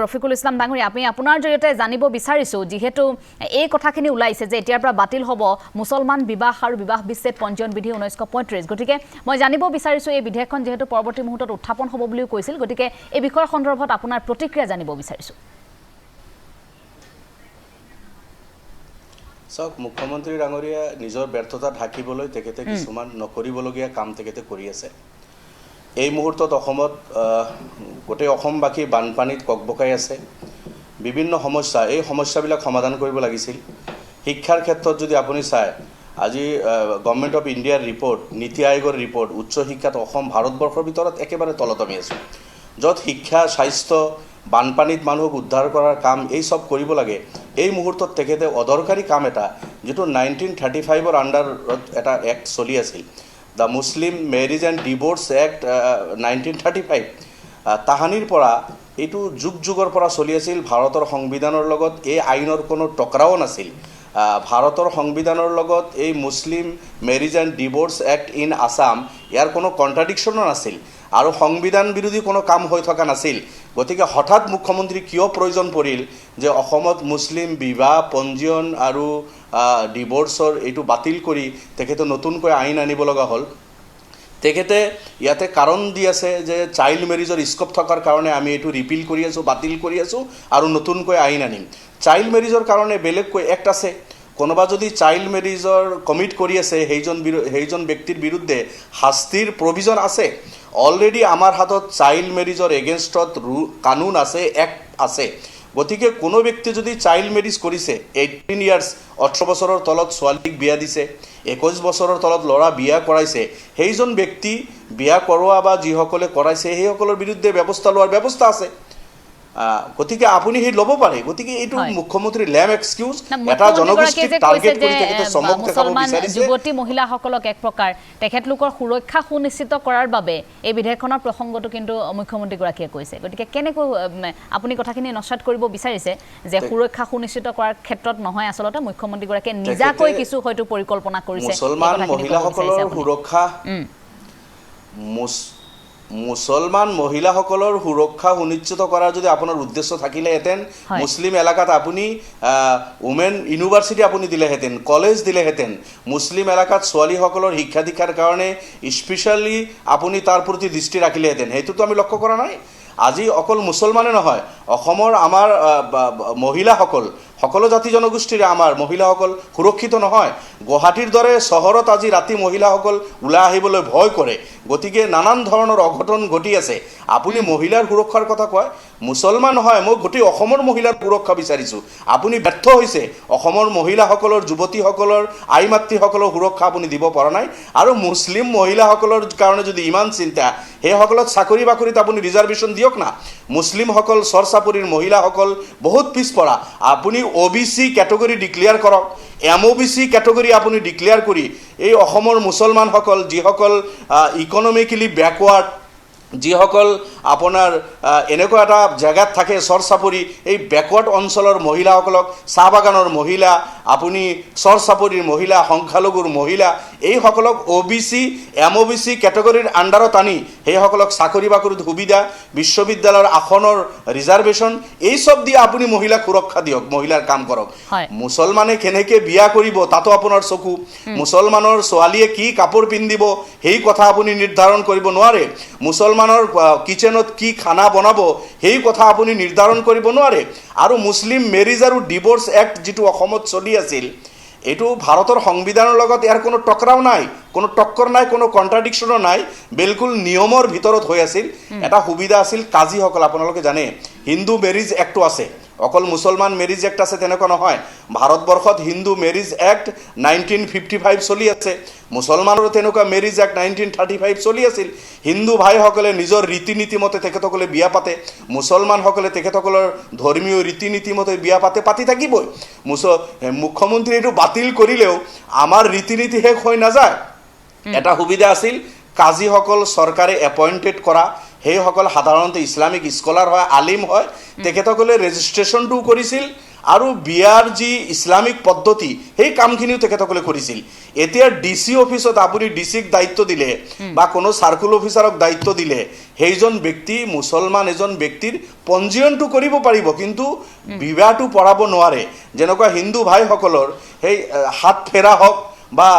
ৰফিকুল ইছলাম ডাঙৰীয়া আপুনি আপোনাৰ জৰিয়তে জানিব বিচাৰিছো যেহেতু এই কথাখিনি ওলাইছে যে এতিয়াৰ পৰা বাতিল হ'ব মুছলমান বিবাহ আৰু বিবাহ বিচ্ছেদ পঞ্জীয়ন বিধি 1935 গতিকে মই জানিব বিচাৰিছো এই বিধেয়কখন যেহেতু পৰৱৰ্তী মুহূৰ্তত উত্থাপন হ'ব বুলিও কৈছিল গতিকে এই বিষয়ৰ সন্দৰ্ভত আপোনাৰ প্ৰতিক্ৰিয়া জানিব বিচাৰিছো সক মুখ্যমন্ত্ৰী ডাঙৰীয়া নিজৰ ব্যৰ্থতা ঢাকিবলৈ তেখেতে কিছুমান নকৰিবলগীয়া কাম তেখেতে কৰি আছে এই মুহূৰ্তত অসমত গোটেই অসমবাসী বানপানীত ককবকাই আছে বিভিন্ন সমস্যা এই সমস্যাবিলাক সমাধান কৰিব লাগিছিল শিক্ষাৰ ক্ষেত্ৰত যদি আপুনি চায় আজি গভৰ্নমেণ্ট অফ ইণ্ডিয়াৰ ৰিপৰ্ট নীতি আয়োগৰ ৰিপৰ্ট উচ্চ শিক্ষাত অসম ভাৰতবৰ্ষৰ ভিতৰত একেবাৰে তলতমি আছে য'ত শিক্ষা স্বাস্থ্য বানপানীত মানুহক উদ্ধাৰ কৰাৰ কাম এই সব কৰিব লাগে এই মুহূৰ্তত তেখেতে অদৰকাৰী কাম এটা যেটো 1935 আণ্ডাৰত এটা এক্ট চলি আছিল The Muslim Marriage and Divorce Act 1935 তাহানিৰ পৰা এইটো যুগ যুগৰ পৰা চলি আছিল ভাৰতৰ সংবিধানৰ লগত এই আইনৰ কোনো টকৰাও নাছিল ভাৰতৰ সংবিধানৰ লগত এই Muslim marriage and divorce act in Assam ইয়াৰ কোনো কন্ট্ৰাডিকশ্যনো নাছিল আৰু সংবিধান বিৰোধী কোনো কাম হৈ থকা নাছিল গতিকে হঠাৎ মুখ্যমন্ত্ৰী কিয় প্ৰয়োজন পৰিল যে অসমত মুছলিম বিবাহ পঞ্জীয়ন আৰু ডিভোৰ্সৰ এইটো বাতিল কৰি তেখেতে নতুনকৈ আইন আনিব লগা হ'ল তেখেতে ইয়াতে কাৰণ দি আছে যে চাইল্ড মেৰিজৰ স্কোপ থকাৰ কাৰণে আমি এইটো ৰিপিল কৰি আছো বাতিল কৰি আছো আৰু নতুনকৈ আইন আনিম চাইল্ড মেৰিজৰ কাৰণে বেলেগকৈ এক্ট আছে কোনোবা যদি চাইল্ড মেৰিজৰ কমিট কৰি আছে সেইজন ব্যক্তিৰ বিৰুদ্ধে শাস্তিৰ প্ৰভিজন আছে অলৰেডি আমাৰ হাতত চাইল্ড মেৰিজৰ এগেইনষ্টত কানুন আছে এক্ট আছে গতিকে কোনো ব্যক্তি যদি চাইল্ড মেৰিজ কৰিছে 18 ইয়াৰ্স 18 বছৰৰ তলত ছোৱালীক বিয়া দিছে 21 বছৰৰ তলত ল'ৰা বিয়া কৰাইছে সেইজন ব্যক্তি বিয়া কৰোৱা বা যিসকলে কৰাইছে সেইসকলৰ বিৰুদ্ধে ব্যৱস্থা লোৱাৰ ব্যৱস্থা আছে গতিকে আপুনি হে লব পাৰে গতিকে এইটো মুখ্যমন্ত্ৰী লেম এক্সকিউজ এটা জনগোষ্ঠীক টাৰ্গেট কৰি তেখেতে চমক দেখাব বিচাৰিছে যুৱতী মহিলাসকলক এক প্ৰকাৰ তেখেতলোকৰ সুৰক্ষা সুনিশ্চিত কৰাৰ বাবে এই বিধেয়কখনৰ প্ৰসংগটো কিন্তু মুখ্যমন্ত্ৰী গৰাকীয়ে কৈছে গতিকে কেনেকৈ আপুনি কথাখিনি নস্যাৎ কৰিব বিচাৰিছে যে সুৰক্ষা সুনিশ্চিত কৰাৰ ক্ষেত্ৰত নহয় আসলতে মুখ্যমন্ত্ৰী গৰাকীয়ে নিজাকৈ কিছু হয়তো পৰিকল্পনা কৰিছে মুছলমান মহিলাসকলৰ সুৰক্ষা মুছলমান মহিলাসকলৰ সুৰক্ষা সুনিশ্চিত কৰাৰ যদি আপোনাৰ উদ্দেশ্য থাকিলেহেঁতেন মুছলিম এলেকাত আপুনি উমেন ইউনিভাৰ্চিটি আপুনি দিলেহেঁতেন কলেজ দিলেহেঁতেন মুছলিম এলেকাত ছোৱালীসকলৰ শিক্ষা দীক্ষাৰ কাৰণে স্পেচিয়েলি আপুনি তাৰ প্ৰতি দৃষ্টি ৰাখিলেহেঁতেন সেইটোতো আমি লক্ষ্য কৰা নাই আজি অকল মুছলমানে নহয় অসমৰ আমাৰ মহিলাসকল সকলো জাতি জনগোষ্ঠীৰে আমাৰ মহিলাসকল সুৰক্ষিত নহয় গুৱাহাটীৰ দৰে চহৰত আজি ৰাতি মহিলাসকল ওলাই আহিবলৈ ভয় কৰে গতিকে নানান ধৰণৰ অঘটন ঘটি আছে আপুনি মহিলাৰ সুৰক্ষাৰ কথা কয় মুছলমান নহয় মই গোটেই অসমৰ মহিলাৰ সুৰক্ষা বিচাৰিছো আপুনি ব্যৰ্থ হৈছে অসমৰ মহিলাসকলৰ যুৱতীসকলৰ আই মাতৃসকলৰ সুৰক্ষা আপুনি দিব পৰা নাই আৰু মুছলিম মহিলাসকলৰ কাৰণে যদি ইমান চিন্তা সেইসকলক চাকৰি বাকৰিত আপুনি ৰিজাৰ্ভেশ্যন দিয়ক না মুছলিমসকল চৰচাপৰিৰ মহিলাসকল বহুত পিছপৰা আপুনি ওবিসি ক্যাটেগৰি ডিক্লেয়াৰ কৰক এমওবিসি ক্যাটেগৰি আপুনি ডিক্লেয়াৰ কৰি এই অসমৰ মুছলমানসকল যিসকল ইকনমিক্যালি ব্যাকওয়াৰ্ড যিসকল আপোনাৰ এনেকুৱা এটা জায়গাত থাকে চৰচাপৰি এই ব্যাকওয়াৰ্ড অঞ্চলৰ মহিলাসকলক চাহবাগানৰ মহিলা আপুনি চৰচাপৰিৰ মহিলা সংখ্যালঘুৰ মহিলা এই সকলক ওবিসি এমওবিসি ক্যাটেগৰিৰ আন্ডাৰত আনি সেইসকলক চাকৰি বাকৰিত সুবিধা বিশ্ববিদ্যালয়ৰ আসনৰ ৰিজাৰ্ভেশ্যন এই সব দিয়ে আপুনি মহিলাক সুৰক্ষা দিয়ক মহিলাৰ কাম কৰক মুছলমানে কেনেকৈ বিয়া কৰিব তাতো আপোনাৰ চকু মুছলমানৰ ছোৱালীয়ে কি কাপোৰ পিন্ধিব সেই কথা আপুনি নিৰ্ধাৰণ কৰিব নোৱাৰে মুছলমানৰ কিচেনত কি খানা বনাব সেই কথা আপুনি নিৰ্ধাৰণ কৰিব নোৱাৰে আৰু মুছলিম মেৰিজ আৰু ডিভোৰ্স এক্ট যেটো অসমত চলি আছিল এটো ভাৰতৰ সংবিধানৰ লগত ইয়াৰ কোনো টকৰাও নাই কোনো টক্কৰ নাই কোনো কন্ট্ৰাডিকশ্যনো নাই বিলকুল নিয়মৰ ভিতৰত হৈ আছিল এটা সুবিধা আছিল কাজীসকল আপোনালোকে জানে হিন্দু মেৰিজ এক্টটো আছে অকল মুছলমান মেৰিজ এক্ট আছে তেনেকুৱা নহয় ভাৰতবৰ্ষত হিন্দু মেৰিজ এক্ট 1955 চলি আছে মুছলমানৰ তেনেকুৱা মেৰিজ এক্ট 1935 চলি আছিল হিন্দু ভাইসকলে নিজৰ ৰীতি নীতি মতে তেখেতসকলে বিয়া পাতে মুছলমানসকলে তেখেতসকলৰ ধৰ্মীয় ৰীতি নীতি মতে বিয়া পাতি থাকিবই মুখ্যমন্ত্ৰী এইটো বাতিল কৰিলেও আমাৰ ৰীতি নীতি শেষ হৈ নাযায় এটা সুবিধা আছিল কাজীসকল চৰকাৰে এপইণ্টেড কৰা সেইসকল সাধাৰণতে ইছলামিক স্কলাৰ হয়, আলিম হয়, তেখেতসকলে ৰেজিষ্ট্ৰেশ্যনটোও কৰিছিল আৰু বিয়াৰ যি ইছলামিক পদ্ধতি সেই কামখিনিও তেখেতসকলে কৰিছিল। এতিয়া DC অফিচত আপুনি DCক দায়িত্ব দিলে বা কোনো চাৰ্কুল অফিচাৰক দায়িত্ব দিলে, সেইজন ব্যক্তি মুছলমান এজন ব্যক্তিৰ পঞ্জীয়নটো কৰিব পাৰিব, কিন্তু বিবাহটো পঢ়াব নোৱাৰে। যেনেকুৱা হিন্দু ভাইসকলৰ সেই হাত ফেৰা হওক বা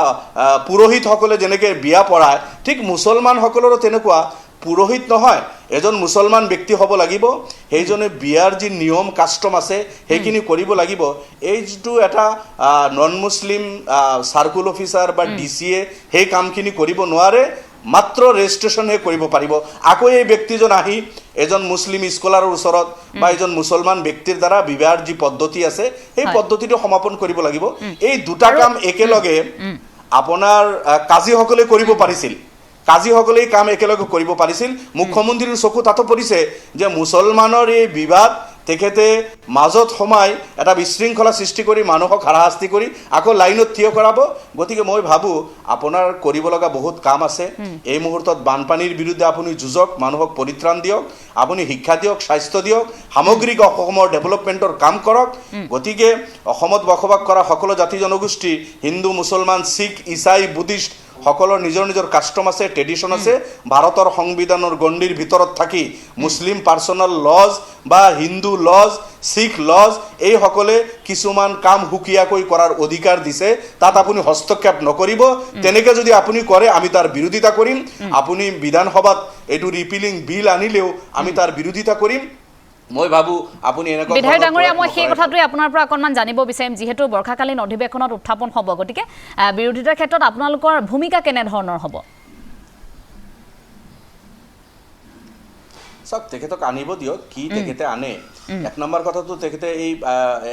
পুৰোহিতসকলে যেনেকৈ বিয়া পঢ়ায়, ঠিক মুছলমানসকলৰো তেনেকুৱা পুৰোহিত নহয়, এজন মুছলমান ব্যক্তি হ'ব লাগিব, সেইজনে বিয়াৰ যি নিয়ম কাষ্টম আছে সেইখিনি কৰিব লাগিব। এই যিটো এটা নন মুছলিম চাৰ্কুল অফিচাৰ বা DCয়ে সেই কামখিনি কৰিব নোৱাৰে, মাত্ৰ ৰেজিষ্ট্ৰেশ্যনহে কৰিব পাৰিব। আকৌ এই ব্যক্তিজন আহি এজন মুছলিম স্কলাৰৰ ওচৰত বা এজন মুছলমান ব্যক্তিৰ দ্বাৰা বিবাহৰ যি পদ্ধতি আছে সেই পদ্ধতিটো সমাপন কৰিব লাগিব। এই দুটা কাম একেলগে আপোনাৰ কাজীসকলে কৰিব পাৰিছিল, কাজীসকলে এই কাম একেলগে কৰিব পাৰিছিল। মুখ্যমন্ত্ৰীৰ চকু তাতো পৰিছে যে মুছলমানৰ এই বিবাদ তেখেতে মাজত সোমাই এটা বিশৃংখলা সৃষ্টি কৰি মানুহক হাৰাশাস্তি কৰি আকৌ লাইনত থিয় কৰাব। গতিকে মই ভাবোঁ আপোনাৰ কৰিব লগা বহুত কাম আছে। এই মুহূৰ্তত বানপানীৰ বিৰুদ্ধে আপুনি যুঁজক, মানুহক পৰিত্ৰাণ দিয়ক, আপুনি শিক্ষা দিয়ক, স্বাস্থ্য দিয়ক, সামগ্ৰিক অসমৰ ডেভেলপমেণ্টৰ কাম কৰক। গতিকে অসমত বসবাস কৰা সকলো জাতি জনগোষ্ঠী, হিন্দু, মুছলমান, শিখ, ইছাই, বুদ্ধিষ্ট, সকলৰ নিজৰ নিজৰ কাষ্টম আছে, ট্ৰেডিশ্যন আছে। ভাৰতৰ সংবিধানৰ গণ্ডিৰ ভিতৰত থাকি মুছলিম পাৰ্চনেল লজ বা হিন্দু লজ, শিখ লজ এইসকলে কিছুমান কাম সুকীয়াকৈ কৰাৰ অধিকাৰ দিছে, তাত আপুনি হস্তক্ষেপ নকৰিব। তেনেকৈ যদি আপুনি কৰে আমি তাৰ বিৰোধিতা কৰিম। আপুনি বিধানসভাত এইটো ৰিপিলিং বিল আনিলেও আমি তাৰ বিৰোধিতা কৰিম। মই ভাবোঁ আপুনি এনেকুৱা বিধায়ক ডাঙৰীয়া, মই সেই কথাটোৱে আপোনাৰ পৰা অকণমান জানিব বিচাৰিম, যিহেতু বৰ্ষাকালীন অধিৱেশনত উত্থাপন হ'ব, গতিকে বিৰোধিতাৰ ক্ষেত্ৰত আপোনালোকৰ ভূমিকা কেনেধৰণৰ হ'ব? চাওক, তেখেতক আনিব দিয়ক, কি তেখেতে আনে। এক নম্বৰ কথাটো, তেখেতে এই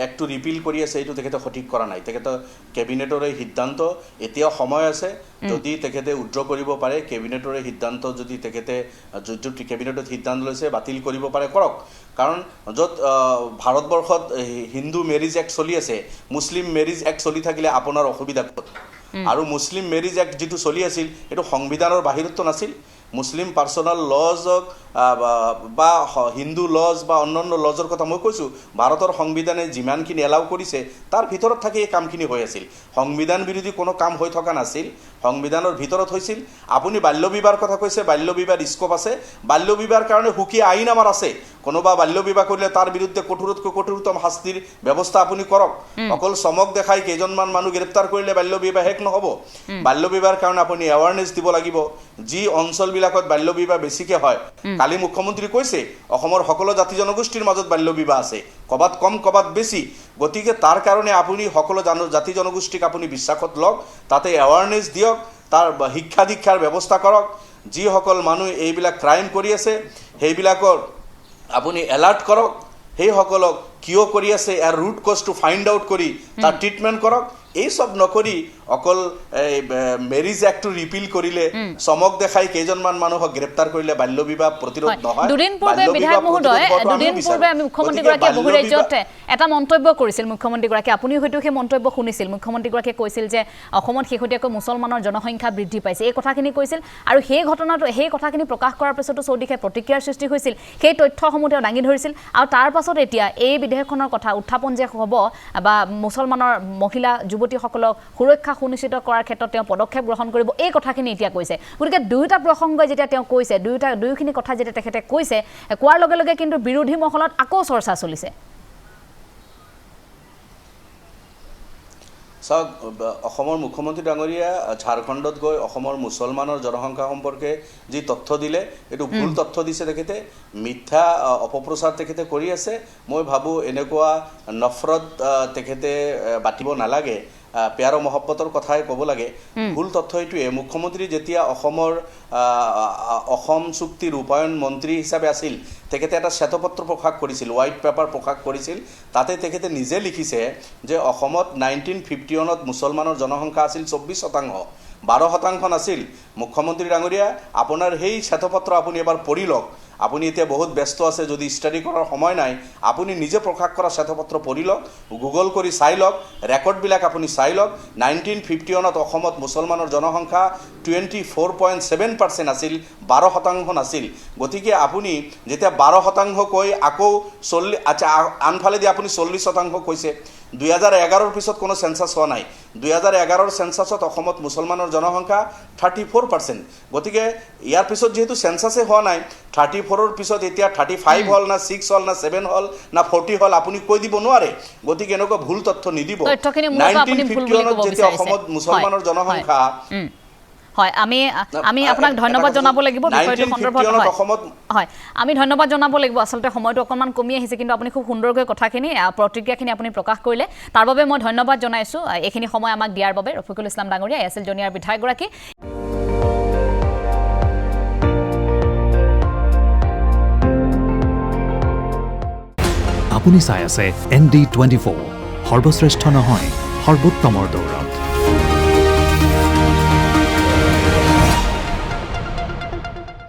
এক্টটো ৰিপিল কৰি আছে, এইটো তেখেতে সঠিক কৰা নাই। তেখেতৰ কেবিনেটৰ এই সিদ্ধান্ত, এতিয়াও সময় আছে, যদি তেখেতে উইথড্ৰ কৰিব পাৰে, কেবিনেটৰ এই সিদ্ধান্ত যদি তেখেতে যোনটো কেবিনেটত সিদ্ধান্ত লৈছে বাতিল কৰিব পাৰে, কৰক। কাৰণ য'ত ভাৰতবৰ্ষত হিন্দু মেৰিজ এক্ট চলি আছে, মুছলিম মেৰিজ এক্ট চলি থাকিলে আপোনাৰ অসুবিধা ক'ত? আৰু মুছলিম মেৰিজ এক্ট যিটো চলি আছিল এইটো সংবিধানৰ বাহিৰততো নাছিল। মুছলিম পাৰ্চনেল লজক বা হিন্দু লজ বা অন্যান্য লজৰ কথা মই কৈছোঁ, ভাৰতৰ সংবিধানে যিমানখিনি এলাউ কৰিছে তাৰ ভিতৰত থাকি এই কামখিনি হৈ আছিল। সংবিধান বিৰোধী কোনো কাম হৈ থকা নাছিল, সংবিধানৰ ভিতৰত হৈছিল। আপুনি বাল্য বিবাহৰ কথা কৈছে, বাল্য বিবাহৰ স্কোপ আছে, বাল্য বিবাহৰ কাৰণে সুকীয়া আইন আমাৰ আছে। কোনোবা বাল্য বিবাহ কৰিলে তাৰ বিৰুদ্ধে কঠোৰতকৈ কঠোৰতম শাস্তিৰ ব্যৱস্থা আপুনি কৰক। অকল চমক দেখাই কেইজনমান মানুহ গ্ৰেপ্তাৰ কৰিলে বাল্য বিবাহ শেষ নহ'ব। বাল্য বিবাহৰ কাৰণে আপুনি এৱাৰনেছ দিব লাগিব। যি অঞ্চলবিলাকত বাল্য বিবাহ বেছিকৈ হয়, কালি মুখ্যমন্ত্ৰী কৈছে অসমৰ সকলো জাতি জনগোষ্ঠীৰ মাজত বাল্য বিবাহ আছে, ক'ৰবাত কম ক'ৰবাত বেছি। গতিকে তাৰ কাৰণে আপুনি সকলো জাতি জনগোষ্ঠীক আপুনি বিশ্বাসত লওক, তাতে এৱাৰনেছ দিয়ক, তাৰ শিক্ষা দীক্ষাৰ ব্যৱস্থা কৰক। যিসকল মানুহ এইবিলাক ক্ৰাইম কৰি আছে সেইবিলাকৰ আপুনি এলাৰ্ট কৰক, সেইসকলক কিয় কৰি আছে ইয়াৰ ৰুট কজটো ফাইণ্ড আউট কৰি তাৰ ট্ৰিটমেণ্ট কৰক। এই সব নকৰি অকল মেৰিজ এক্টটো ৰিপিল কৰিলে, চমক দেখাই কেইজনমান মানুহক গ্ৰেপ্তাৰ কৰিলে বাল্য বিবাহ প্ৰতিৰোধ নহয়। দুদিন পূৰ্বে বিধায়ক মহোদয়, দুদিন পূৰ্বে আমি মুখ্যমন্ত্ৰীগৰাকীয়ে বহু ৰাজ্যত এটা মন্তব্য কৰিছিল। মুখ্যমন্ত্ৰীগৰাকীয়ে, আপুনিও হয়তো সেই মন্তব্য শুনিছিল, মুখ্যমন্ত্ৰীগৰাকীয়ে কৈছিল যে অসমত শেহতীয়াকৈ মুছলমানৰ জনসংখ্যা বৃদ্ধি পাইছে, এই কথাখিনি কৈছিল। আৰু সেই ঘটনাটো, সেই কথাখিনি প্ৰকাশ কৰাৰ পিছতো চৌদিশে প্ৰতিক্ৰিয়াৰ সৃষ্টি হৈছিল, সেই তথ্যসমূহ তেওঁ দাঙি ধৰিছিল। আৰু তাৰ পাছত এতিয়া এই বিধেয়কখনৰ কথা উত্থাপন যে হ'ব বা মুছলমানৰ মহিলা যুৱতীসকলক সুৰক্ষা সুনিশ্চিত কৰাৰ ক্ষেত্ৰত তেওঁ পদক্ষেপ গ্ৰহণ কৰিব, এই কথাখিনি এতিয়া কৈছে। গতিকে দুয়োটা প্ৰসংগই যেতিয়া তেওঁ কৈছে, দুয়োখিনি কথা যেতিয়া তেখেতে কৈছে, কোৱাৰ লগে লগে কিন্তু বিৰোধী মহলত আকৌ চৰ্চা চলিছে। চাওক, অসমৰ মুখ্যমন্ত্ৰী ডাঙৰীয়া ঝাৰখণ্ডত গৈ অসমৰ মুছলমানৰ জনসংখ্যা সম্পৰ্কে যি তথ্য দিলে, এইটো ভুল তথ্য দিছে তেখেতে, মিথ্যা অপপ্ৰচাৰ তেখেতে কৰি আছে। মই ভাবোঁ এনেকুৱা নফৰত তেখেতে বাতিব নালাগে, প্যাৰ মহব্বতৰ কথাই ক'ব লাগে। ভুল তথ্য এইটোৱে, মুখ্যমন্ত্ৰী যেতিয়া অসম চুক্তি ৰূপায়ণ মন্ত্ৰী হিচাপে আছিল, তেখেতে এটা শ্বেতপত্ৰ প্ৰকাশ কৰিছিল, হোৱাইট পেপাৰ প্ৰকাশ কৰিছিল। তাতে তেখেতে নিজে লিখিছে যে অসমত 1951ত মুছলমানৰ জনসংখ্যা আছিল 24%, 12% নাছিল। মুখ্যমন্ত্ৰী ডাঙৰীয়া, আপোনাৰ সেই শ্বেতপত্ৰ আপুনি এবাৰ পঢ়ি লওক। আপুনি এতিয়া বহুত ব্যস্ত আছে, যদি ষ্টাডি কৰাৰ সময় নাই আপুনি নিজে প্ৰকাশ কৰা শ্বেতপত্ৰ পঢ়ি লওক, গুগল কৰি চাই লওক, ৰেকৰ্ডবিলাক আপুনি চাই লওক। 1951 অসমত মুছলমানৰ জনসংখ্যা 24.7% আছিল, 12% নাছিল। গতিকে আপুনি যেতিয়া 12% কৈ আকৌ 40, আচ্ছা আনফালেদি আপুনি 40% কৈছে। 2011 পিছত কোনো সেন্সাস হোৱা নাই। 2011 সেন্সাসত অসমত মুছলমানৰ জনসংখ্যা 34%। গতিকে ইয়াৰ পিছত যেহেতু সেন্সাসে হোৱা নাই, 34 পিছত এতিয়া 35 হল না 6 হল না 7 হল না 40 হল আপুনি কৈ দিব নোৱাৰে। গতিকে এনেকুৱা ভুল তথ্য নিদিব। 1951 যেতিয়া অসমত মুছলমানৰ জনসংখ্যা হয়, আমি আপোনাক ধন্যবাদ জনাব লাগিব বিষয়টো সন্দৰ্ভত। হয়, আমি ধন্যবাদ জনাব লাগিব। আচলতে সময়টো অকণমান কমি আহিছে, কিন্তু আপুনি খুব সুন্দৰকৈ কথাখিনি প্ৰতিক্ৰিয়াখিনি আপুনি প্ৰকাশ কৰিলে, তাৰ বাবে মই ধন্যবাদ জনাইছোঁ এইখিনি সময় আমাক দিয়াৰ বাবে। ৰফিকুল ইছলাম ডাঙৰীয়া আছিল জনিয়াৰ বিধায়কগৰাকী। আপুনি চাই আছে ND24, সৰ্বশ্ৰেষ্ঠ নহয় সৰ্বোত্তমৰ দৌৰত।